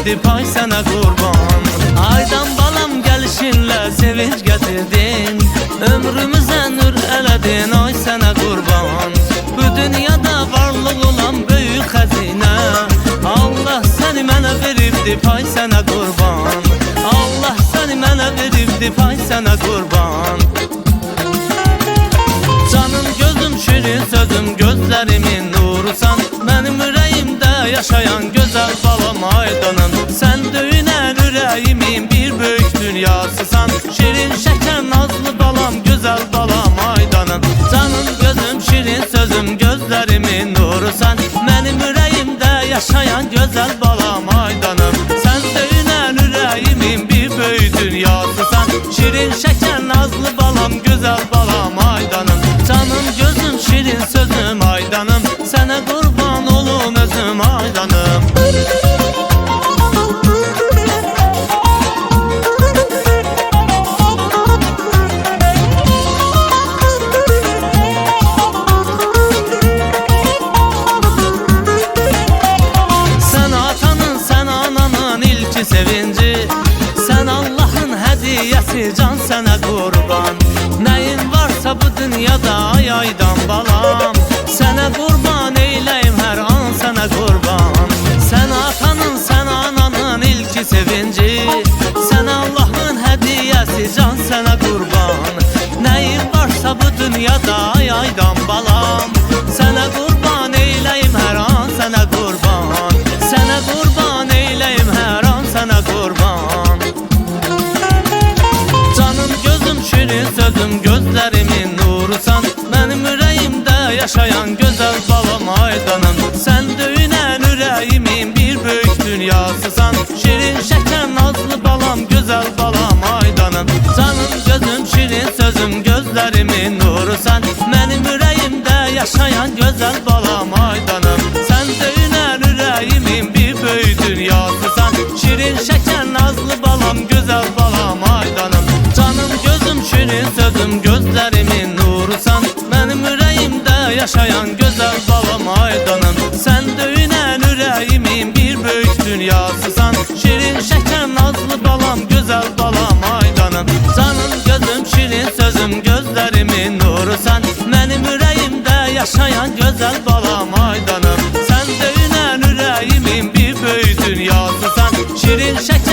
veribdi pay sana kurban. Aydan balam gelişinle sevinç getirdin, ömrümüze nur eledin, ay sana kurban. Bu dünyada varlık olan büyük hazine, Allah seni mənə veribdi pay sana kurban. Allah seni mənə veribdi pay sana kurban. Canım gözüm şirin sözüm gözlerimin nurusan, benim yüreğimde yaşayan güzel balam aydanım. Sen döyünen yüreğimin bir büyük dünyasısan, şirin şeker nazlı balam güzel balam aydanım. Canım gözüm şirin sözüm gözlerimin nurusan, benim yüreğimde yaşayan güzel balam aydanım. Sen döyünen yüreğimin bir büyük dünyasısan, şirin şeker nazlı balam güzel balam aydanım. Canım gözüm şirin sözüm aydanım, sana kurban olum özüm aydanım. Sen atanın, sen ananın ilki sevinci, sen Allah'ın hediyesi, can sana kurban. Neyin varsa bu dünyada ay aydan balam, sana kurban eyleyim her an sana kurban. Sen atanın, sen ananın ilki sevinci, sen Allah'ın hediyesi, can sana kurban. Neyin varsa bu dünyada ay aydan balam, sana kurban eyleyim her an sana kurban. Sana kurban eyleyim her an sana kurban. Canım gözüm şirin sözüm gözlerimin nurusan, benim yüreğimde yaşayan güzel balam aydanım. Sen döyünen yüreğimin bir büyük dünyasısan, şirin şeker nazlı balam güzel balam aydanım. Canım gözüm şirin sözüm gözlerimin nurusan, benim yüreğimde yaşayan güzel balam aydanım. Sen döyünen yüreğimin bir büyük dünyasısan, şirin şeker nazlı balam güzel balam aydanım. Canım gözüm şirin sözüm gözlerimin nurusan, benim yüreğimde yaşayan güzel balam aydanım. Sen döyünen yüreğimin bir büyük dünyasısan, şirin şeker nazlı balam güzel balam aydanım. Canım gözüm şirin sözüm gözlerimin nurusan, benim yüreğimde yaşayan güzel balam aydanım. Sen döyünen yüreğimin bir büyük dünyasısan, şirin şeker